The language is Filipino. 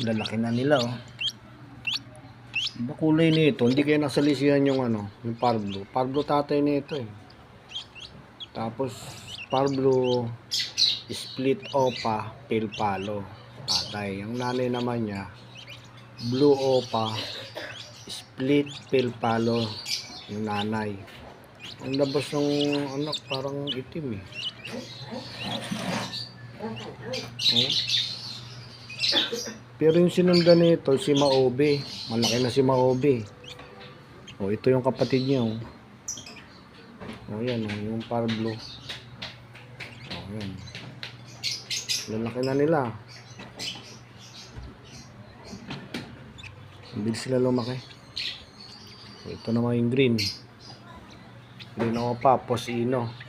Lalaki na nila, oh. Iba kulay nito, hindi kaya nasalisihan yung yung Parblo. Parblo tatay nito eh. Tapos Parblo split opa, pale palo tatay. Ang nanay naman niya blue opa, split pale palo yung nanay. Ang labas ng anak parang itim eh. Oh. Pero yung sinundan nito si Maobe, malaki na si Maobe. Oh, ito yung kapatid niya, oh. Oh, yan, oh, yung Parblo. Oh, yan. Lalaki na nila. Hindi sila lumaki. Oh, ito naman yung green. Green opa, Posino.